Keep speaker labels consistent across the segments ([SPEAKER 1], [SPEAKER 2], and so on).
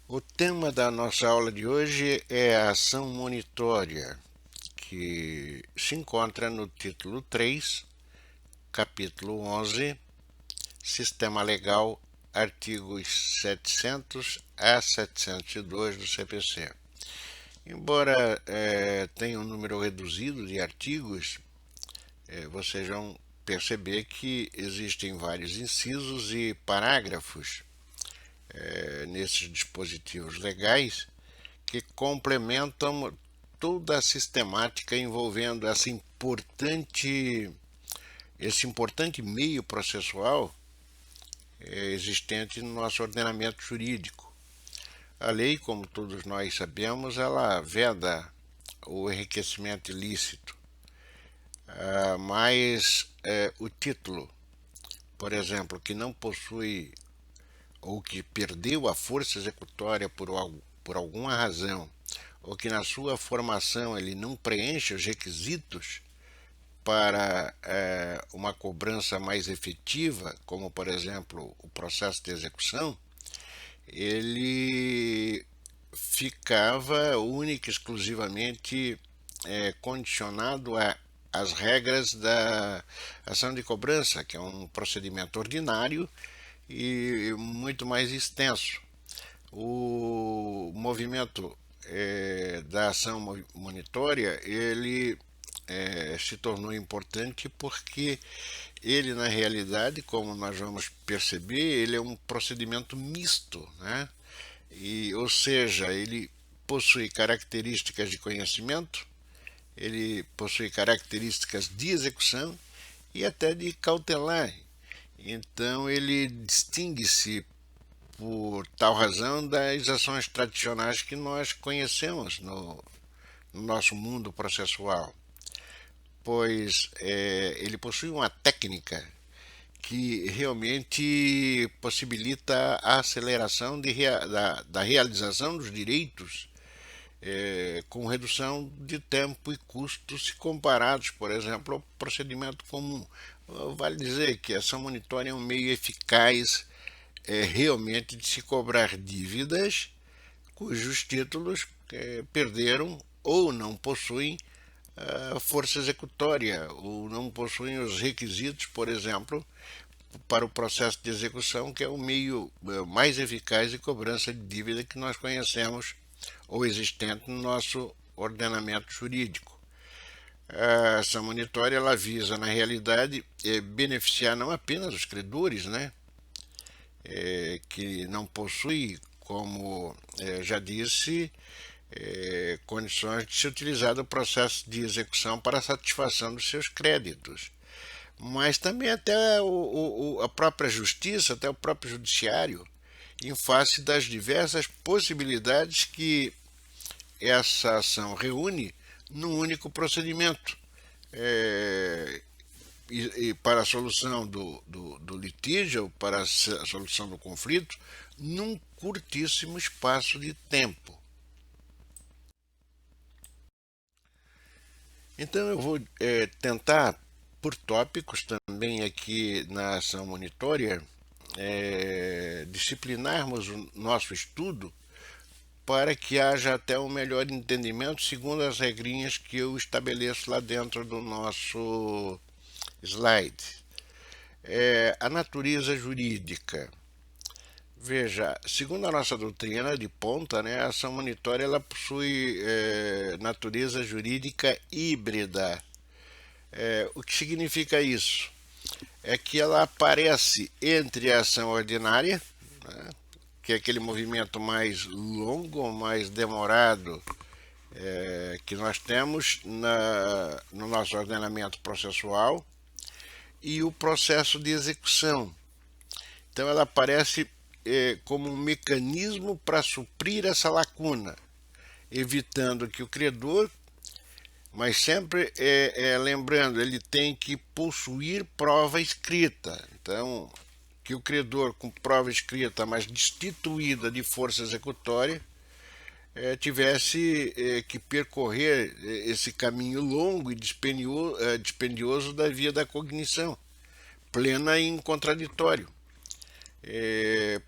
[SPEAKER 1] O tema da nossa aula de hoje é a ação monitória, que se encontra no título 3, capítulo 11, Sistema Legal, artigos 700 a 702 do CPC. Embora tenha um número reduzido de artigos, vocês vão perceber que existem vários incisos e parágrafos nesses dispositivos legais que complementam toda a sistemática envolvendo esse importante meio processual existente no nosso ordenamento jurídico. A lei, como todos nós sabemos, ela veda o enriquecimento ilícito, mas o título, por exemplo, que não possui ou que perdeu a força executória por alguma razão, ou que na sua formação ele não preenche os requisitos para uma cobrança mais efetiva, como por exemplo o processo de execução, ele ficava única e exclusivamente condicionado às regras da ação de cobrança, que é um procedimento ordinário e muito mais extenso. O movimento da ação monitória ele se tornou importante porque ele na realidade, como nós vamos perceber, ele é um procedimento misto, né? Ou seja, ele possui características de conhecimento, ele possui características de execução e até de cautelar. Então ele distingue-se por tal razão das ações tradicionais que nós conhecemos no nosso mundo processual, pois ele possui uma técnica que realmente possibilita a aceleração da realização dos direitos com redução de tempo e custos se comparados, por exemplo, ao procedimento comum. Vale dizer que a ação monitória é um meio eficaz realmente de se cobrar dívidas cujos títulos perderam ou não possuem força executória ou não possuem os requisitos, por exemplo, para o processo de execução, que é o meio mais eficaz de cobrança de dívida que nós conhecemos ou existente no nosso ordenamento jurídico. A ação monitória ela visa, na realidade, beneficiar não apenas os credores, né, que não possuem, como já disse, condições de se utilizar do processo de execução para a satisfação dos seus créditos, mas também até a própria justiça, até o próprio judiciário, em face das diversas possibilidades que essa ação reúne num único procedimento e para a solução do litígio, para a solução do conflito, num curtíssimo espaço de tempo. Então eu vou tentar, por tópicos também aqui na ação monitória, disciplinarmos o nosso estudo para que haja até um melhor entendimento segundo as regrinhas que eu estabeleço lá dentro do nosso slide. A natureza jurídica. Veja, segundo a nossa doutrina de ponta, né, a ação monitória ela possui natureza jurídica híbrida. O que significa isso? É que ela aparece entre a ação ordinária, né, que é aquele movimento mais longo, mais demorado que nós temos no nosso ordenamento processual, e o processo de execução. Então ela aparece como um mecanismo para suprir essa lacuna, evitando que o credor, mas sempre lembrando, ele tem que possuir prova escrita. Então, que o credor com prova escrita, mas destituída de força executória, tivesse que percorrer esse caminho longo e dispendioso da via da cognição, plena e em contraditório.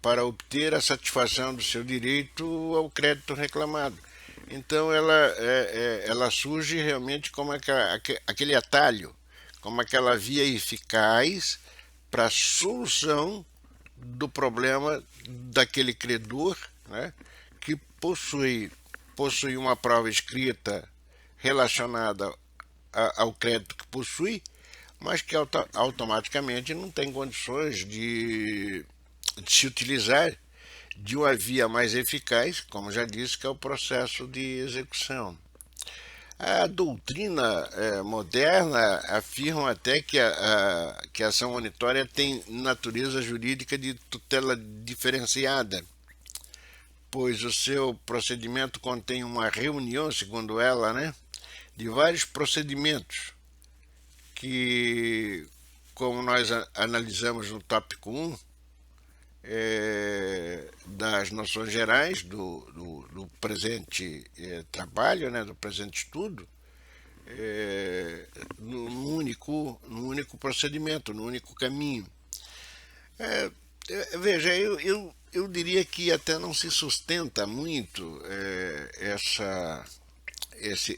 [SPEAKER 1] para obter a satisfação do seu direito ao crédito reclamado. Então ela surge realmente como aquele atalho, como aquela via eficaz para a solução do problema daquele credor, né, que possui uma prova escrita relacionada ao crédito que possui, mas que automaticamente não tem condições de se utilizar de uma via mais eficaz, como já disse, que é o processo de execução. A doutrina moderna afirma até que a ação monitória tem natureza jurídica de tutela diferenciada, pois o seu procedimento contém uma reunião, segundo ela, né, de vários procedimentos que, como nós analisamos no tópico 1, das noções gerais do presente trabalho, né, do presente estudo, no único procedimento, no único caminho. Veja, eu diria que até não se sustenta muito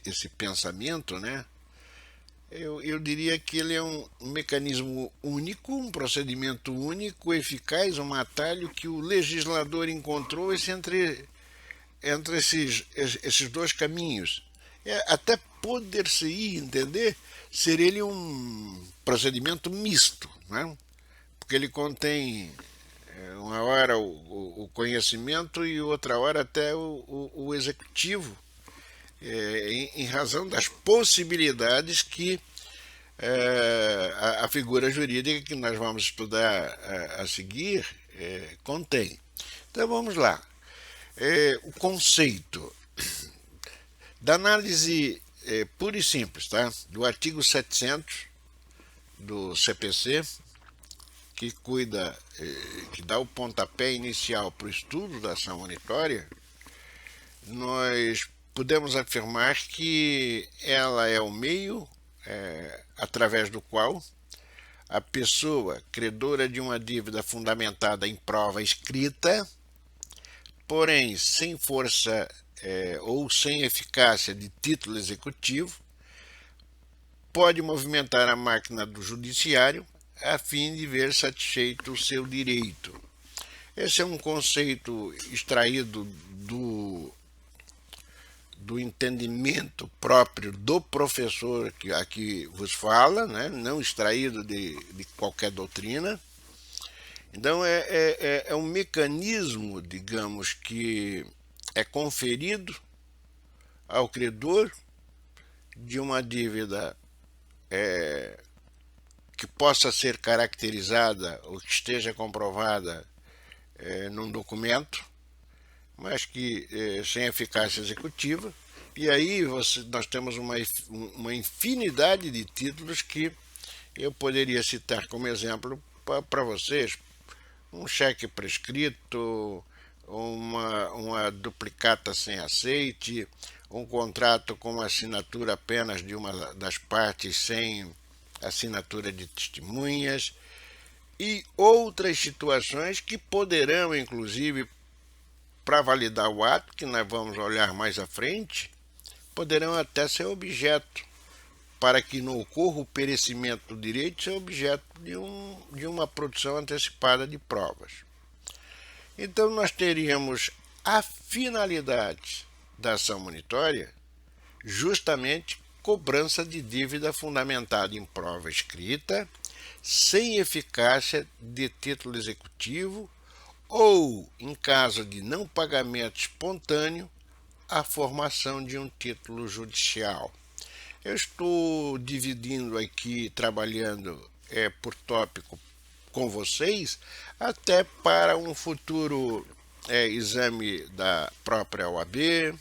[SPEAKER 1] esse pensamento, né? Eu diria que ele é um mecanismo único, um procedimento único, eficaz, um atalho que o legislador encontrou entre esses dois caminhos. Até poder-se entender ser ele um procedimento misto, né? Porque ele contém uma hora o conhecimento e outra hora até o executivo, em razão das possibilidades que a figura jurídica que nós vamos estudar a seguir contém. Então vamos lá. O conceito da análise pura e simples, tá? Do artigo 700 do CPC, que que dá o pontapé inicial para o estudo da ação monitória, nós podemos afirmar que ela é o meio através do qual a pessoa credora de uma dívida fundamentada em prova escrita, porém sem força ou sem eficácia de título executivo, pode movimentar a máquina do judiciário a fim de ver satisfeito o seu direito. Esse é um conceito extraído do entendimento próprio do professor que aqui vos fala, né? Não extraído de qualquer doutrina. Então é um mecanismo, digamos, que é conferido ao credor de uma dívida que possa ser caracterizada ou que esteja comprovada num documento, mas que sem eficácia executiva. E aí nós temos uma infinidade de títulos que eu poderia citar como exemplo para vocês. Um cheque prescrito, uma duplicata sem aceite, um contrato com assinatura apenas de uma das partes sem assinatura de testemunhas e outras situações que poderão, inclusive, para validar o ato, que nós vamos olhar mais à frente, poderão até ser objeto, para que não ocorra o perecimento do direito, ser objeto de uma produção antecipada de provas. Então nós teríamos a finalidade da ação monitória justamente cobrança de dívida fundamentada em prova escrita, sem eficácia de título executivo ou, em caso de não pagamento espontâneo, a formação de um título judicial. Eu estou dividindo aqui, trabalhando por tópico com vocês, até para um futuro exame da própria OAB,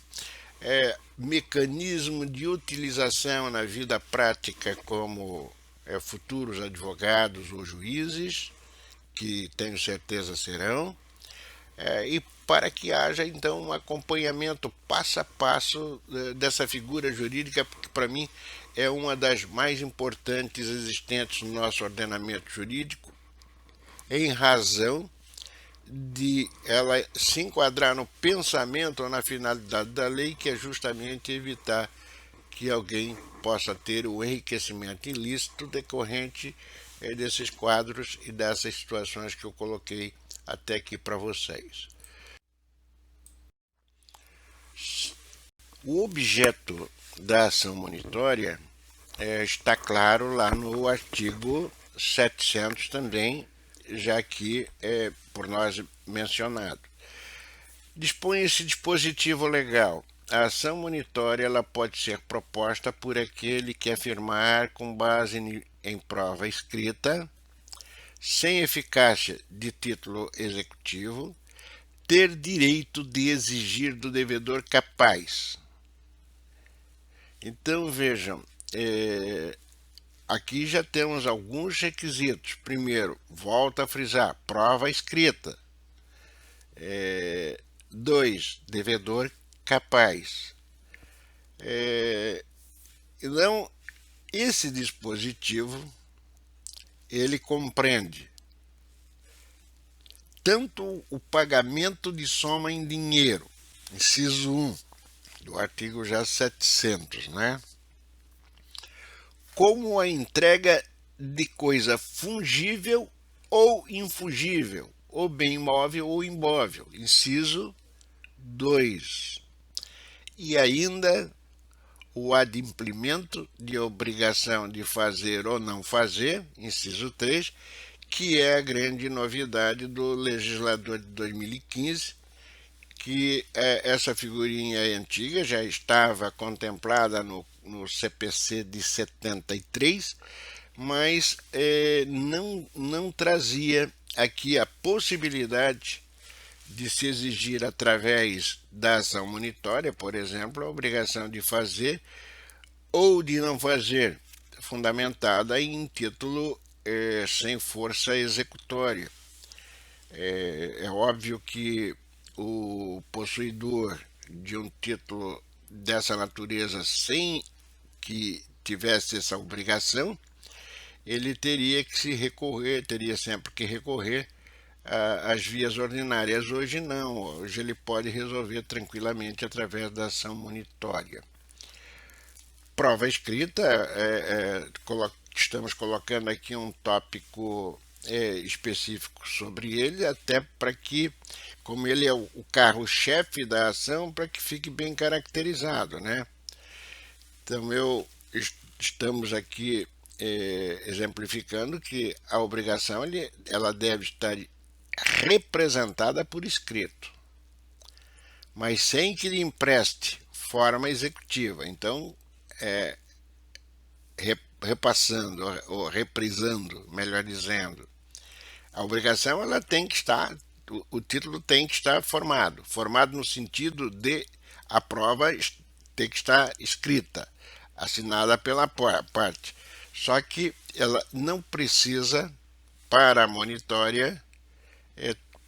[SPEAKER 1] mecanismo de utilização na vida prática como futuros advogados ou juízes, que tenho certeza serão, e para que haja então um acompanhamento passo a passo dessa figura jurídica, que para mim é uma das mais importantes existentes no nosso ordenamento jurídico, em razão de ela se enquadrar no pensamento ou na finalidade da lei, que é justamente evitar que alguém possa ter o enriquecimento ilícito decorrente desses quadros e dessas situações que eu coloquei até aqui para vocês. O objeto da ação monitória está claro lá no artigo 700 também, já que é por nós mencionado. Dispõe esse dispositivo legal. A ação monitória ela pode ser proposta por aquele que afirmar com base em prova escrita, sem eficácia de título executivo, ter direito de exigir do devedor capaz. Então vejam, aqui já temos alguns requisitos. Primeiro, volto a frisar, prova escrita. 2. Devedor capaz. Então, esse dispositivo, ele compreende tanto o pagamento de soma em dinheiro, inciso 1 do artigo já 700, né? Como a entrega de coisa fungível ou infungível, ou bem imóvel ou imóvel, inciso 2. E ainda o adimplemento de obrigação de fazer ou não fazer, inciso 3, que é a grande novidade do legislador de 2015, que essa figurinha antiga já estava contemplada no CPC de 73, mas não trazia aqui a possibilidade de se exigir através da ação monitória, por exemplo, a obrigação de fazer ou de não fazer, fundamentada em título sem força executória. É óbvio que o possuidor de um título dessa natureza sem que tivesse essa obrigação, ele teria que se recorrer, teria sempre que recorrer às vias ordinárias. Hoje não, hoje ele pode resolver tranquilamente através da ação monitória. Prova escrita, estamos colocando aqui um tópico específico sobre ele, até para que, como ele é o carro-chefe da ação, para que fique bem caracterizado, né? Então, estamos aqui exemplificando que a obrigação ela deve estar representada por escrito, mas sem que lhe empreste forma executiva. Então, repassando ou reprisando, melhor dizendo, a obrigação ela tem que estar, o título tem que estar formado no sentido de a prova tem que estar escrita, assinada pela parte. Só que ela não precisa, para a monitória,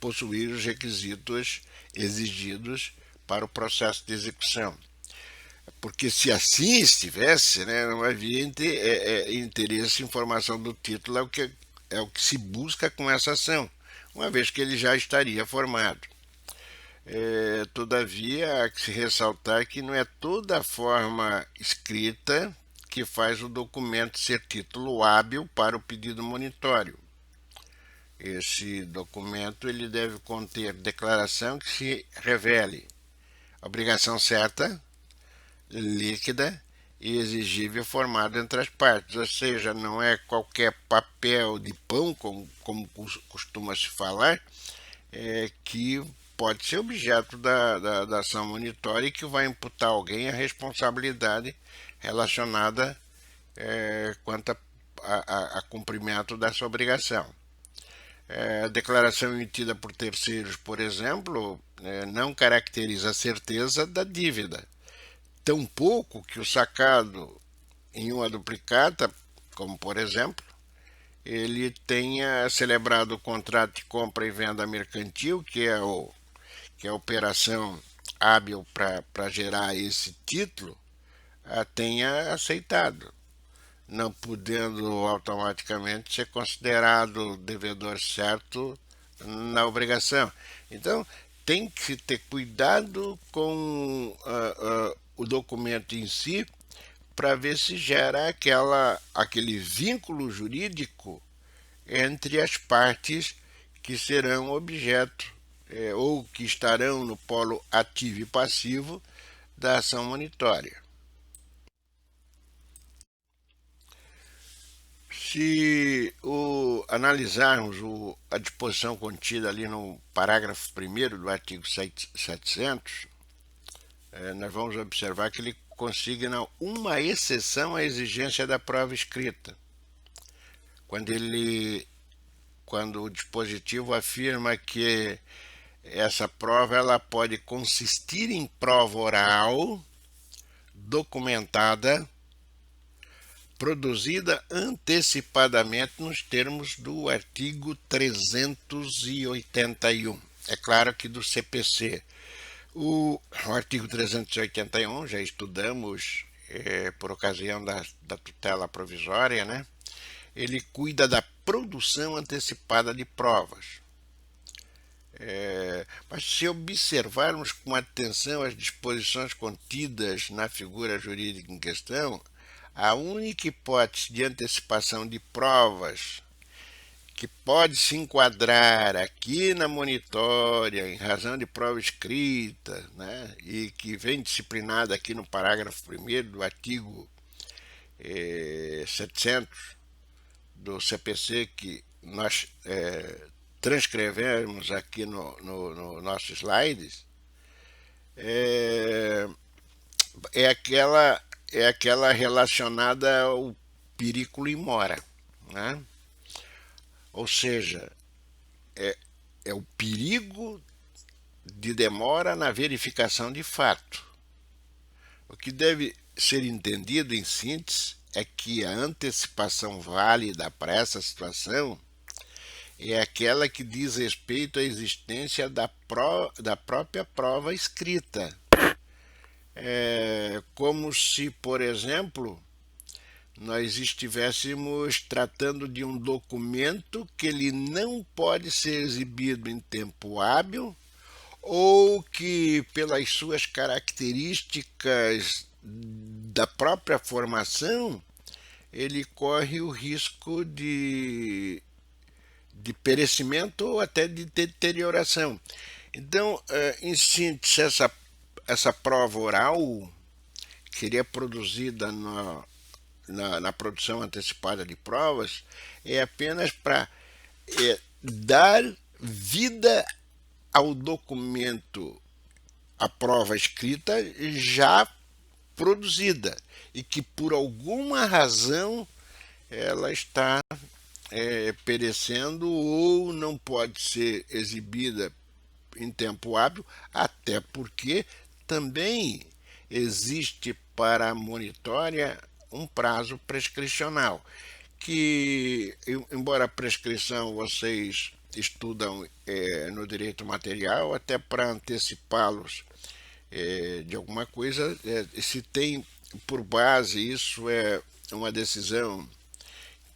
[SPEAKER 1] possuir os requisitos exigidos para o processo de execução. Porque se assim estivesse, né, não havia interesse em formação do título, é o que se busca com essa ação, uma vez que ele já estaria formado. Todavia, há que se ressaltar que não é toda a forma escrita que faz o documento ser título hábil para o pedido monitório. Esse documento ele deve conter declaração que se revele obrigação certa, líquida e exigível formada entre as partes, ou seja, não é qualquer papel de pão, como costuma se falar, que pode ser objeto da ação monitória e que vai imputar a alguém a responsabilidade relacionada quanto a cumprimento dessa obrigação. A declaração emitida por terceiros, por exemplo, não caracteriza a certeza da dívida, tampouco que o sacado em uma duplicata, como por exemplo, ele tenha celebrado o contrato de compra e venda mercantil, que é a operação hábil para gerar esse título, tenha aceitado, não podendo automaticamente ser considerado devedor certo na obrigação. Então, tem que ter cuidado com o documento em si para ver se gera aquele vínculo jurídico entre as partes que serão objeto ou que estarão no polo ativo e passivo da ação monitória. Se analisarmos a disposição contida ali no parágrafo 1º do artigo 700, nós vamos observar que ele consigna uma exceção à exigência da prova escrita. Quando o dispositivo afirma que essa prova ela pode consistir em prova oral, documentada, produzida antecipadamente nos termos do artigo 381. É claro que do CPC. O artigo 381, já estudamos por ocasião da tutela provisória, né? Ele cuida da produção antecipada de provas. Mas se observarmos com atenção as disposições contidas na figura jurídica em questão, a única hipótese de antecipação de provas que pode se enquadrar aqui na monitória em razão de prova escrita, né, e que vem disciplinada aqui no parágrafo 1º do artigo 700 do CPC, que nós transcrevemos aqui no nosso slides, é aquela relacionada ao periculo in mora, né? Ou seja, é o perigo de demora na verificação de fato. O que deve ser entendido em síntese é que a antecipação válida para essa situação é aquela que diz respeito à existência da própria prova escrita. Como se, por exemplo, nós estivéssemos tratando de um documento que ele não pode ser exibido em tempo hábil ou que, pelas suas características da própria formação, ele corre o risco de perecimento ou até de deterioração. Então, em síntese, essa prova oral, que seria produzida na produção antecipada de provas, é apenas para dar vida ao documento, a prova escrita já produzida e que por alguma razão ela está perecendo ou não pode ser exibida em tempo hábil, até porque também existe para a monitória um prazo prescricional, que, embora a prescrição vocês estudam no direito material, até para antecipá-los de alguma coisa, se tem por base, isso é uma decisão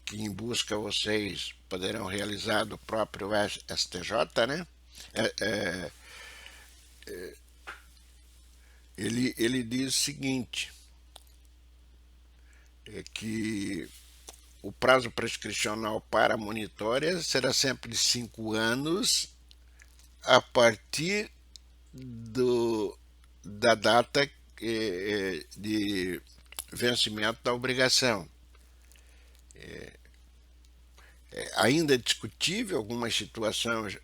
[SPEAKER 1] que em busca vocês poderão realizar do próprio STJ, né? Ele diz o seguinte, que o prazo prescricional para a monitória será sempre de 5 anos a partir da data de vencimento da obrigação. Ainda é discutível algumas situações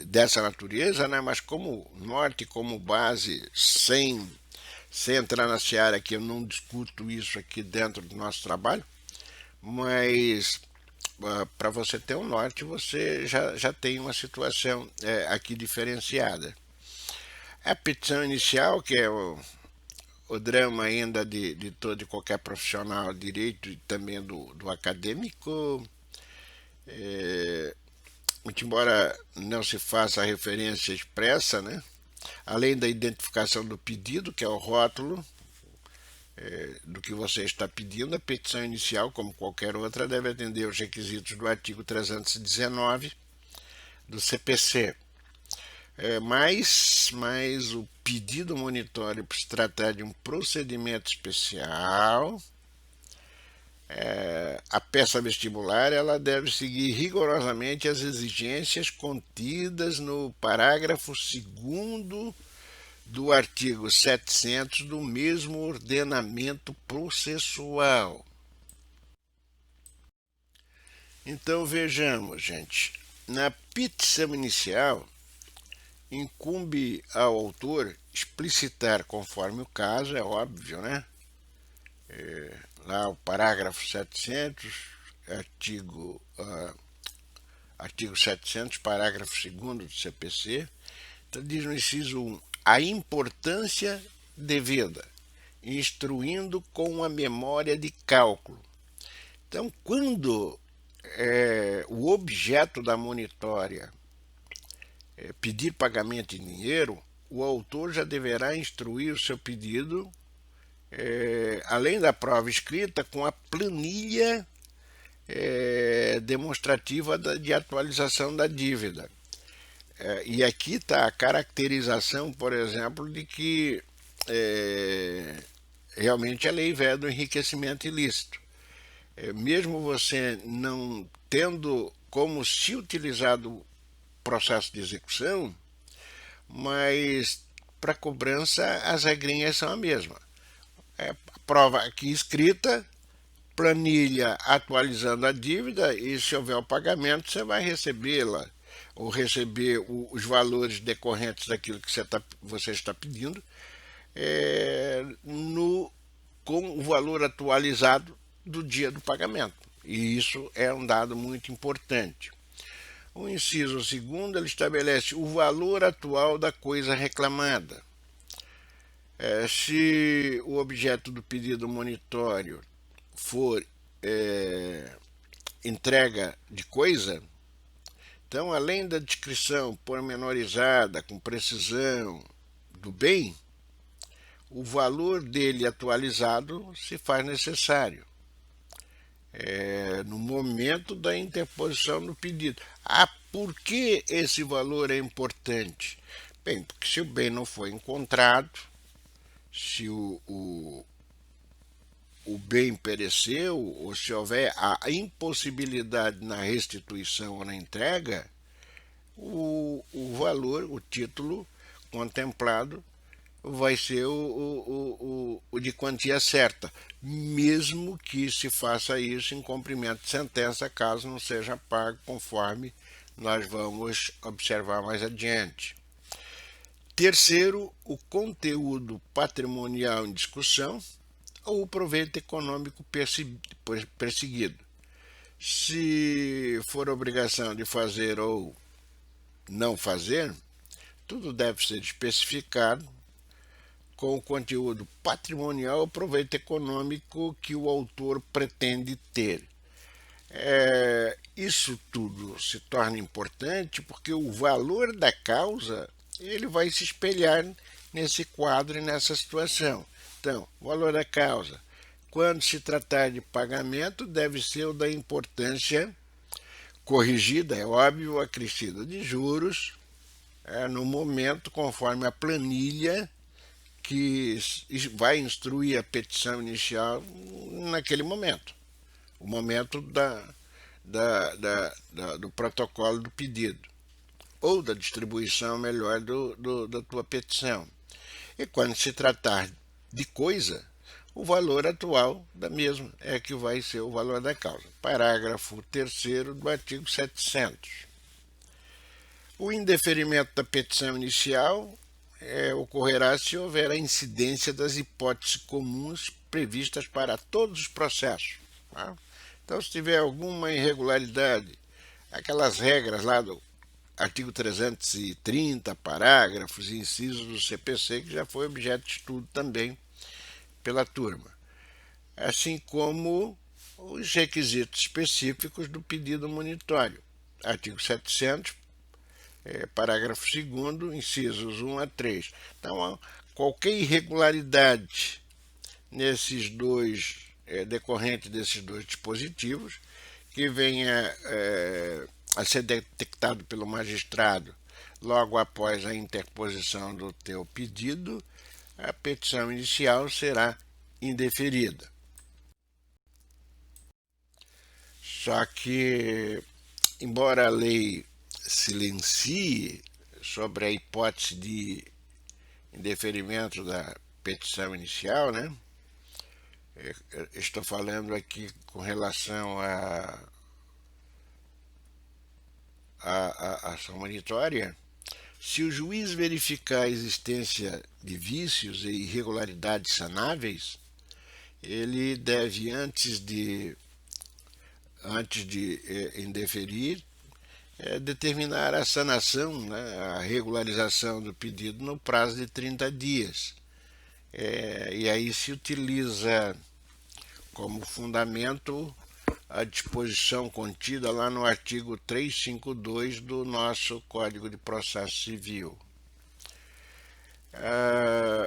[SPEAKER 1] dessa natureza, né? Mas como norte, como base, sem entrar na seara aqui, eu não discuto isso aqui dentro do nosso trabalho, mas para você ter um norte, você já tem uma situação aqui diferenciada. A petição inicial, que é o drama ainda de todo e qualquer profissional de direito e também do acadêmico, muito embora não se faça a referência expressa, né? Além da identificação do pedido, que é o rótulo do que você está pedindo, a petição inicial, como qualquer outra, deve atender aos requisitos do artigo 319 do CPC. Mas o pedido monitório, por se tratar de um procedimento especial, a peça vestibular ela deve seguir rigorosamente as exigências contidas no parágrafo 2º do artigo 700 do mesmo ordenamento processual. Então vejamos, gente, na petição inicial incumbe ao autor explicitar, conforme o caso, é óbvio, né? Lá o parágrafo 700, artigo 700, parágrafo 2º do CPC, então diz no inciso 1, a importância devida, instruindo com a memória de cálculo. Então, quando o objeto da monitória pedir pagamento em dinheiro, o autor já deverá instruir o seu pedido, além da prova escrita, com a planilha demonstrativa de atualização da dívida. E aqui está a caracterização, por exemplo, de que realmente a lei veda o enriquecimento ilícito. Mesmo você não tendo como se utilizar do processo de execução, mas para cobrança as regrinhas são a mesma. Prova aqui escrita, planilha atualizando a dívida, e se houver o pagamento você vai recebê-la ou receber os valores decorrentes daquilo que você está pedindo com o valor atualizado do dia do pagamento. E isso é um dado muito importante. O inciso 2º, ele estabelece o valor atual da coisa reclamada. Se o objeto do pedido monitório for entrega de coisa, então, além da descrição pormenorizada, com precisão do bem, o valor dele atualizado se faz necessário no momento da interposição do pedido. Por que esse valor é importante? Bem, porque se o bem não foi encontrado, se o bem pereceu, ou se houver a impossibilidade na restituição ou na entrega, o valor, o título contemplado vai ser o de quantia certa, mesmo que se faça isso em cumprimento de sentença, caso não seja pago, conforme nós vamos observar mais adiante. Terceiro, o conteúdo patrimonial em discussão ou o proveito econômico perseguido. Se for obrigação de fazer ou não fazer, tudo deve ser especificado com o conteúdo patrimonial ou proveito econômico que o autor pretende ter. Isso tudo se torna importante porque o valor da causa ele vai se espelhar nesse quadro e nessa situação. Então, o valor da causa, quando se tratar de pagamento, deve ser o da importância corrigida, é óbvio, acrescida de juros, no momento, conforme a planilha que vai instruir a petição inicial naquele momento, o momento do protocolo do pedido, ou da distribuição melhor da tua petição. E quando se tratar de coisa, o valor atual da mesma é que vai ser o valor da causa. Parágrafo 3º do artigo 700. O indeferimento da petição inicial ocorrerá se houver a incidência das hipóteses comuns previstas para todos os processos. Tá? Então, se tiver alguma irregularidade, aquelas regras lá do artigo 330, parágrafos e incisos do CPC, que já foi objeto de estudo também pela turma, assim como os requisitos específicos do pedido monitório. Artigo 700, parágrafo 2º, incisos 1 a 3. Então, qualquer irregularidade nesses decorrente desses dois dispositivos, que venha a ser detectado pelo magistrado logo após a interposição do teu pedido, a petição inicial será indeferida. Só que, embora a lei silencie sobre a hipótese de indeferimento da petição inicial, né? Estou falando aqui com relação à ação monitória. Se o juiz verificar a existência de vícios e irregularidades sanáveis, ele deve, antes de indeferir, determinar a sanação, né, a regularização do pedido no prazo de 30 dias. E aí se utiliza como fundamento a disposição contida lá no artigo 352 do nosso Código de Processo Civil.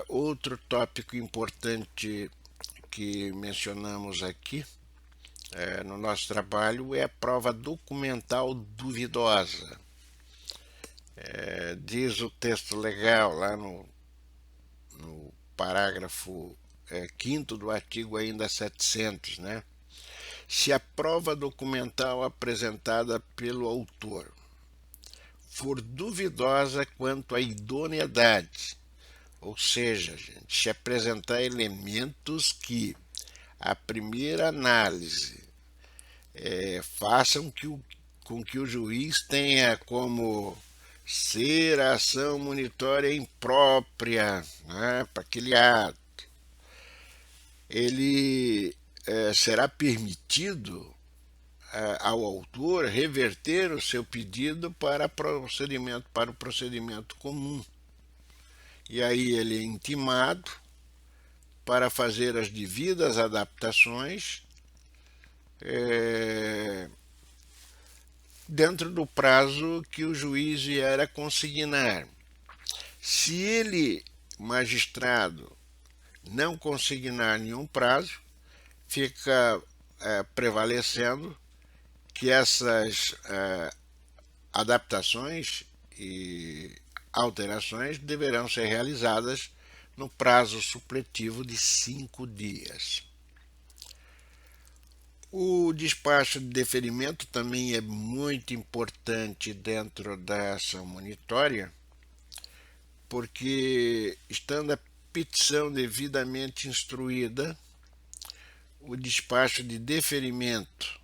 [SPEAKER 1] Outro tópico importante que mencionamos aqui no nosso trabalho é a prova documental duvidosa. Diz o texto legal lá no parágrafo 5º do artigo ainda 700, né? Se a prova documental apresentada pelo autor for duvidosa quanto à idoneidade, ou seja, gente, se apresentar elementos que a primeira análise façam com que o juiz tenha como ser a ação monitória imprópria, né, para aquele ato, ele será permitido ao autor reverter o seu pedido para o procedimento comum. E aí ele é intimado para fazer as devidas adaptações dentro do prazo que o juiz vier a consignar. Se ele, magistrado, não consignar nenhum prazo, fica prevalecendo que essas adaptações e alterações deverão ser realizadas no prazo supletivo de 5 dias. O despacho de deferimento também é muito importante dentro da ação monitória, porque, estando a petição devidamente instruída, o despacho de deferimento,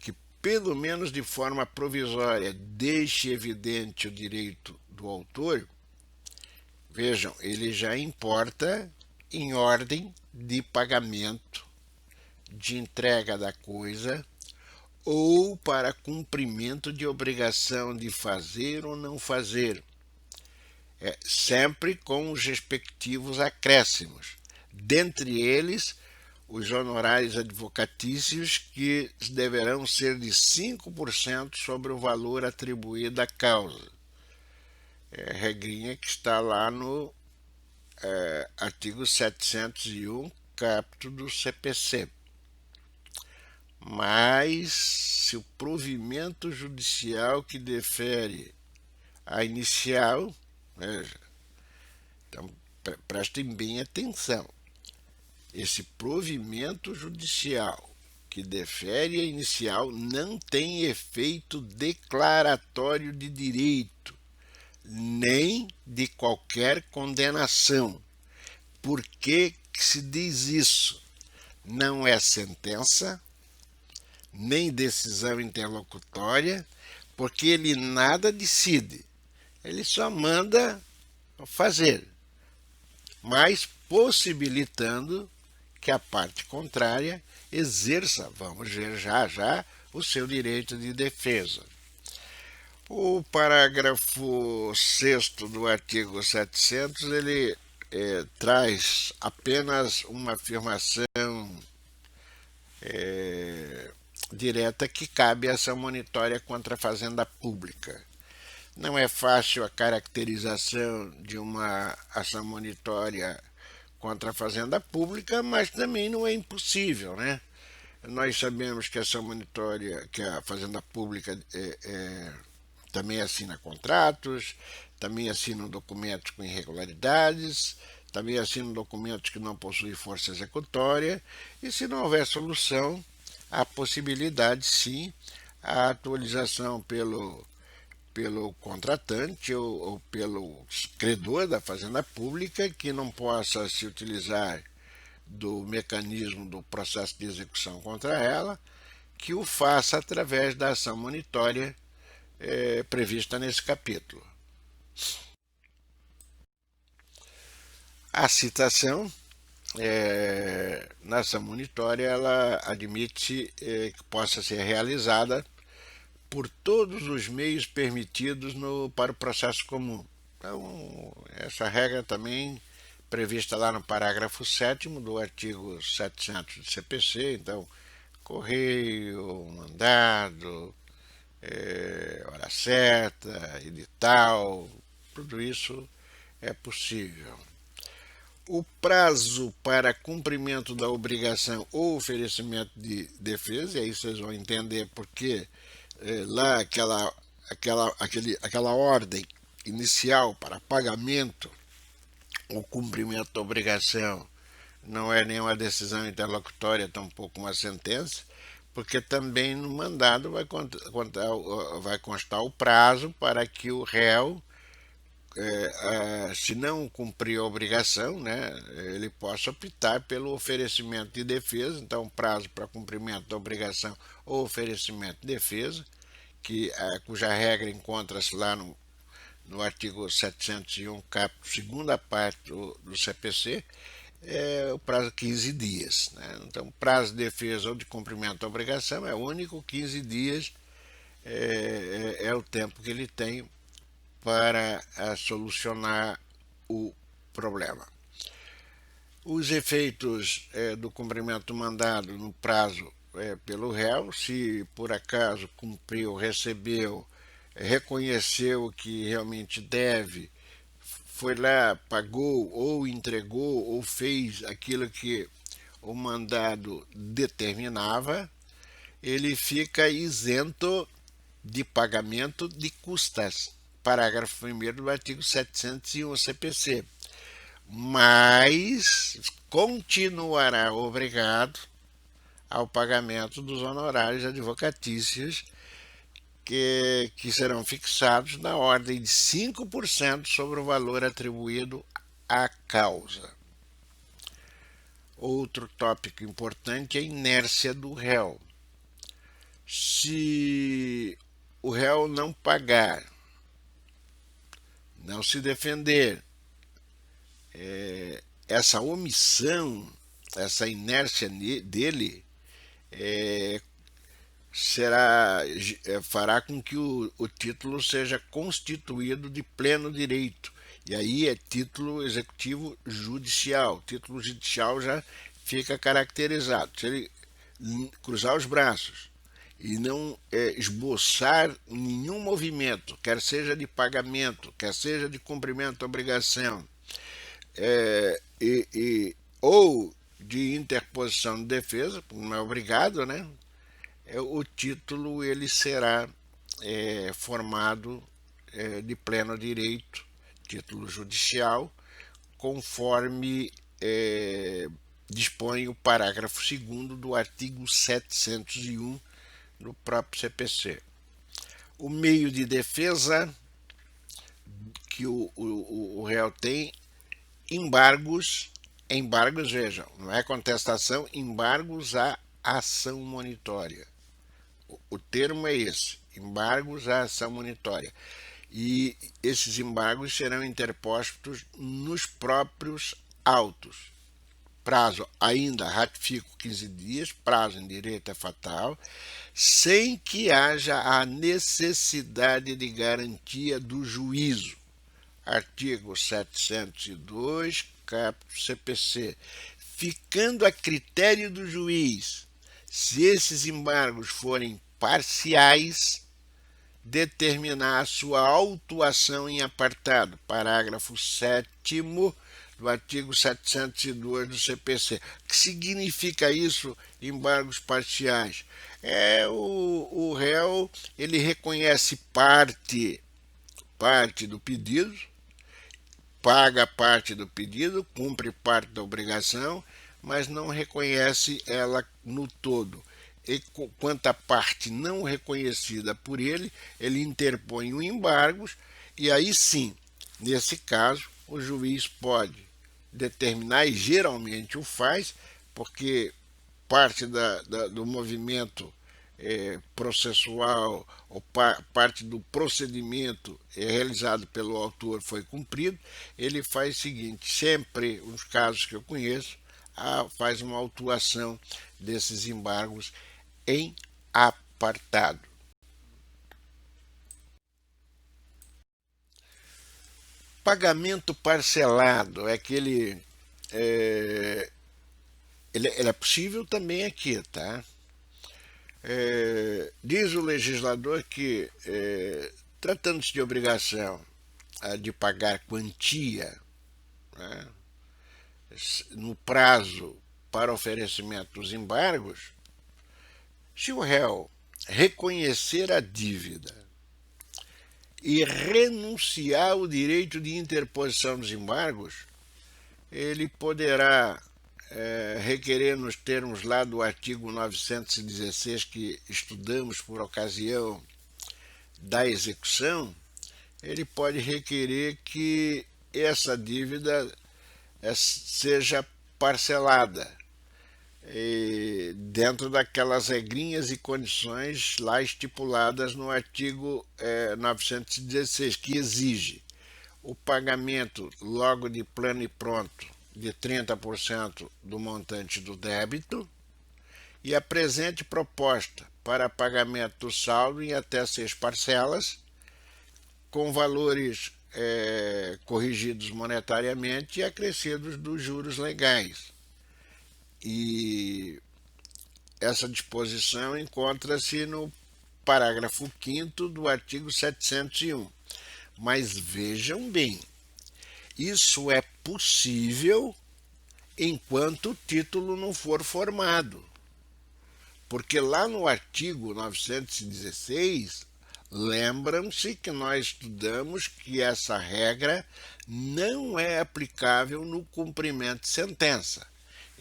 [SPEAKER 1] que pelo menos de forma provisória deixe evidente o direito do autor, vejam, ele já importa em ordem de pagamento, de entrega da coisa, ou para cumprimento de obrigação de fazer ou não fazer, sempre com os respectivos acréscimos, dentre eles os honorários advocatícios, que deverão ser de 5% sobre o valor atribuído à causa. Regrinha que está lá no artigo 701, caput do CPC. Mas, se o provimento judicial que defere a inicial, então prestem bem atenção, esse provimento judicial que defere a inicial não tem efeito declaratório de direito, nem de qualquer condenação. Por que se diz isso? Não é sentença, nem decisão interlocutória, porque ele nada decide, ele só manda fazer, mas possibilitando que a parte contrária exerça, vamos ver já, o seu direito de defesa. O parágrafo 6º do artigo 700, ele traz apenas uma afirmação direta que cabe à ação monitória contra a fazenda pública. Não é fácil a caracterização de uma ação monitória contra a fazenda pública, mas também não é impossível, né? Nós sabemos que a ação monitória, que a Fazenda Pública também assina contratos, também assinam documentos com irregularidades, também assinam documentos que não possuem força executória, e se não houver solução, há possibilidade sim a atualização pelo contratante ou pelo credor da fazenda pública que não possa se utilizar do mecanismo do processo de execução contra ela, que o faça através da ação monitória prevista nesse capítulo. A citação na ação monitória ela admite que possa ser realizada por todos os meios permitidos para o processo comum. Então, essa regra também prevista lá no parágrafo 7º do artigo 700 do CPC, então, correio, mandado, hora certa, edital, tudo isso é possível. O prazo para cumprimento da obrigação ou oferecimento de defesa, e aí vocês vão entender porque lá aquela ordem inicial para pagamento ou cumprimento da obrigação não é nenhuma decisão interlocutória, tampouco uma sentença, porque também no mandado vai constar o prazo para que o réu, se não cumprir a obrigação, né, ele possa optar pelo oferecimento de defesa. Então, prazo para cumprimento da obrigação ou oferecimento de defesa, cuja regra encontra-se lá no artigo 701, caput, segunda parte do CPC, é o prazo de 15 dias. Né? Então, prazo de defesa ou de cumprimento da obrigação é único, 15 dias é o tempo que ele tem para solucionar o problema. Os efeitos do cumprimento do mandado no prazo pelo réu, se por acaso cumpriu, recebeu, reconheceu que realmente deve, foi lá, pagou ou entregou ou fez aquilo que o mandado determinava, ele fica isento de pagamento de custas. Parágrafo 1º do artigo 701 CPC. Mas continuará obrigado ao pagamento dos honorários advocatícios que serão fixados na ordem de 5% sobre o valor atribuído à causa. Outro tópico importante é a inércia do réu. Se o réu não pagar, não se defender, essa omissão, essa inércia dele fará com que o título seja constituído de pleno direito. E aí é título executivo judicial. O título judicial já fica caracterizado. Se ele cruzar os braços e não esboçar nenhum movimento, quer seja de pagamento, quer seja de cumprimento da obrigação, ou de interposição de defesa, não é obrigado, né? O título ele será formado de pleno direito, título judicial, conforme dispõe o parágrafo 2º do artigo 701 do próprio CPC. O meio de defesa que o réu tem, embargos, vejam, não é contestação, embargos à ação monitória. O termo é esse, embargos à ação monitória. E esses embargos serão interpostos nos próprios autos. Prazo ainda, ratifico, 15 dias, prazo em direito é fatal, sem que haja a necessidade de garantia do juízo. Artigo 702, caput CPC. Ficando a critério do juiz, se esses embargos forem parciais, determinar a sua autuação em apartado, parágrafo 7º do artigo 702 do CPC. O que significa isso, embargos parciais? O réu ele reconhece parte do pedido, paga parte do pedido, cumpre parte da obrigação, mas não reconhece ela no todo. E quanto à parte não reconhecida por ele, ele interpõe o embargo e aí sim, nesse caso, o juiz pode determinar, e geralmente o faz, porque parte do movimento processual ou parte do procedimento realizado pelo autor foi cumprido, ele faz o seguinte, sempre, nos casos que eu conheço, faz uma autuação desses embargos em apartado. Pagamento parcelado é aquele... ele é possível também aqui, tá? Diz o legislador que, tratando-se de obrigação de pagar quantia, né, no prazo para oferecimento dos embargos, se o réu reconhecer a dívida e renunciar ao direito de interposição dos embargos, ele poderá requerer nos termos lá do artigo 916 que estudamos por ocasião da execução, ele pode requerer que essa dívida seja parcelada dentro daquelas regrinhas e condições lá estipuladas no artigo 916, que exige o pagamento logo de plano e pronto de 30% do montante do débito e a presente proposta para pagamento do saldo em até 6 parcelas, com valores corrigidos monetariamente e acrescidos dos juros legais. E essa disposição encontra-se no parágrafo 5º do artigo 701. Mas vejam bem, isso é possível enquanto o título não for formado. Porque lá no artigo 916, lembram-se que nós estudamos que essa regra não é aplicável no cumprimento de sentença.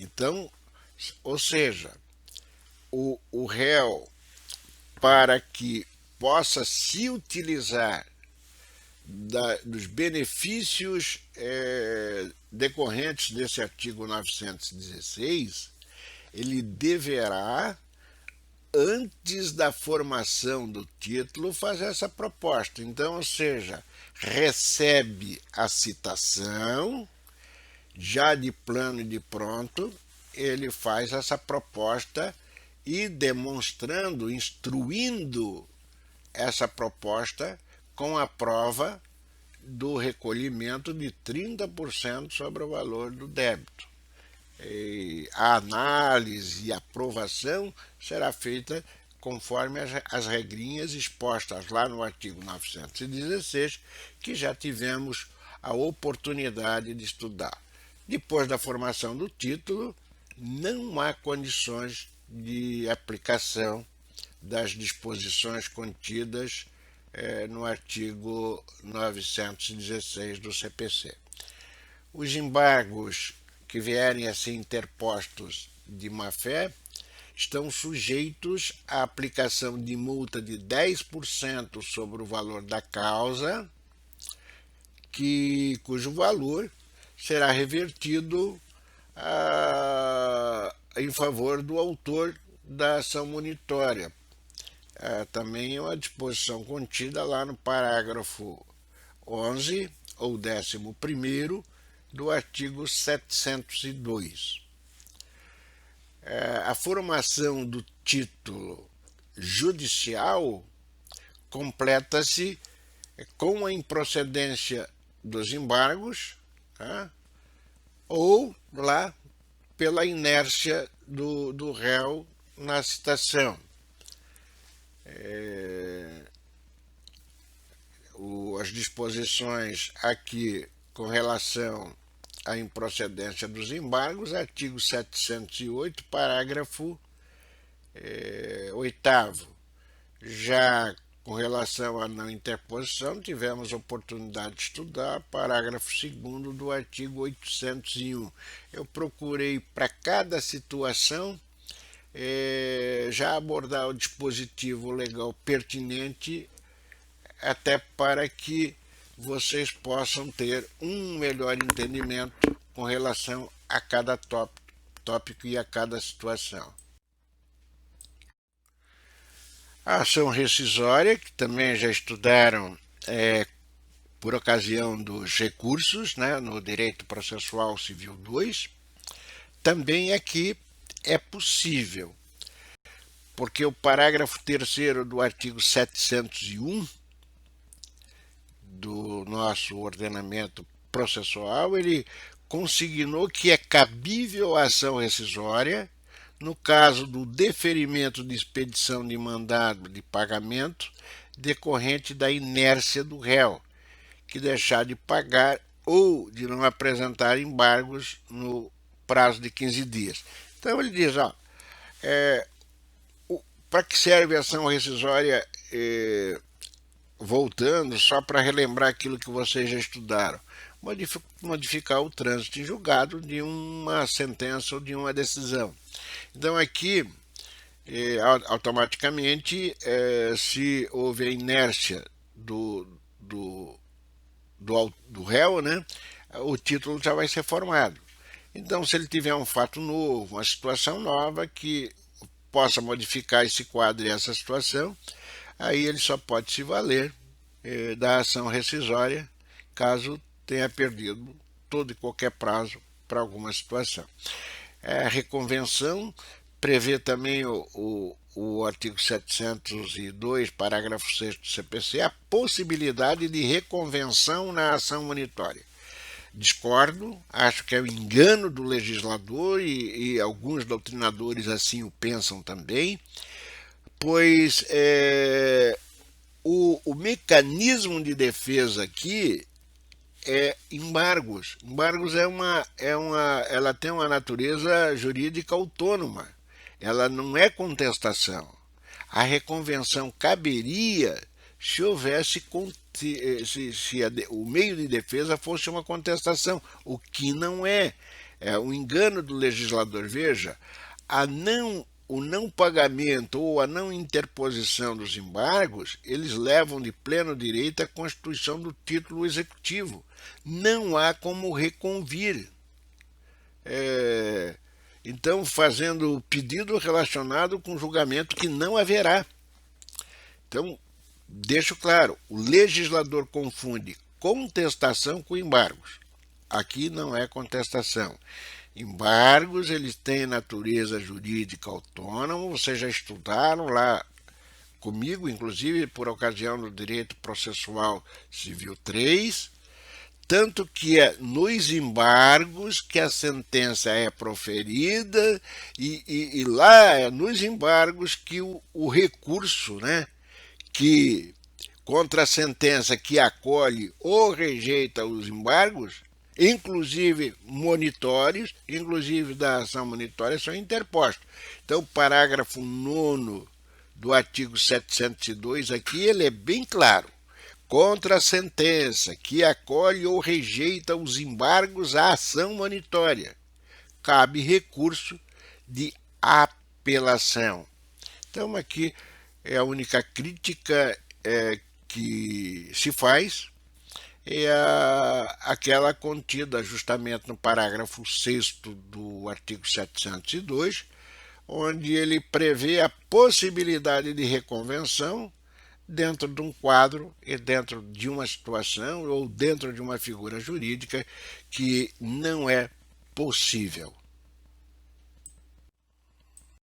[SPEAKER 1] Então, ou seja, o réu, para que possa se utilizar dos benefícios decorrentes desse artigo 916, ele deverá, antes da formação do título, fazer essa proposta. Então, ou seja, recebe a citação, já de plano e de pronto, ele faz essa proposta e demonstrando, instruindo essa proposta com a prova do recolhimento de 30% sobre o valor do débito. A análise e aprovação será feita conforme as regrinhas expostas lá no artigo 916, que já tivemos a oportunidade de estudar. Depois da formação do título, não há condições de aplicação das disposições contidas no artigo 916 do CPC. Os embargos que vierem a ser interpostos de má-fé estão sujeitos à aplicação de multa de 10% sobre o valor da causa, cujo valor será revertido em favor do autor da ação monitória. Também é uma disposição contida lá no parágrafo 11 ou 11º do artigo 702. A formação do título judicial completa-se com a improcedência dos embargos, ou lá pela inércia do réu na citação. as disposições aqui com relação à improcedência dos embargos, artigo 708, parágrafo 8º. Já com relação à não interposição, tivemos oportunidade de estudar parágrafo 2º do artigo 801. Eu procurei para cada situação já abordar o dispositivo legal pertinente, até para que vocês possam ter um melhor entendimento com relação a cada tópico e a cada situação. A ação rescisória, que também já estudaram por ocasião dos recursos, né, no Direito Processual Civil 2, também aqui é possível, porque o parágrafo 3º do artigo 701 do nosso ordenamento processual, ele consignou que é cabível a ação rescisória no caso do deferimento de expedição de mandado de pagamento decorrente da inércia do réu, que deixar de pagar ou de não apresentar embargos no prazo de 15 dias. Então ele diz, para que serve a ação rescisória, voltando, só para relembrar aquilo que vocês já estudaram, modificar o trânsito em julgado de uma sentença ou de uma decisão. Então aqui, automaticamente, se houver inércia do réu, né, o título já vai ser formado. Então, se ele tiver um fato novo, uma situação nova que possa modificar esse quadro e essa situação, aí ele só pode se valer da ação rescisória, caso tenha perdido todo e qualquer prazo para alguma situação. A reconvenção prevê também o artigo 702, parágrafo 6º do CPC, a possibilidade de reconvenção na ação monitória. Discordo, acho que é um engano do legislador e alguns doutrinadores assim o pensam também, pois o mecanismo de defesa aqui é embargos. Embargos ela tem uma natureza jurídica autônoma, ela não é contestação. A reconvenção caberia se houvesse se o meio de defesa fosse uma contestação, o que não é. É um engano do legislador. Veja, o não pagamento ou a não interposição dos embargos, eles levam de pleno direito à constituição do título executivo. Não há como reconvir. Então, fazendo o pedido relacionado com julgamento que não haverá. Então, deixo claro, o legislador confunde contestação com embargos. Aqui não é contestação. Embargos, eles têm natureza jurídica autônoma, vocês já estudaram lá comigo, inclusive por ocasião do Direito Processual Civil 3, tanto que é nos embargos que a sentença é proferida e lá é nos embargos que o recurso, né, que contra a sentença que acolhe ou rejeita os embargos, inclusive monitórios, inclusive da ação monitória, são interpostos. Então, o parágrafo 9º do artigo 702 aqui, ele é bem claro. Contra a sentença que acolhe ou rejeita os embargos à ação monitória, cabe recurso de apelação. Então, aqui é a única crítica que se faz, é aquela contida justamente no parágrafo 6º do artigo 702, onde ele prevê a possibilidade de reconvenção dentro de um quadro e dentro de uma situação ou dentro de uma figura jurídica que não é possível.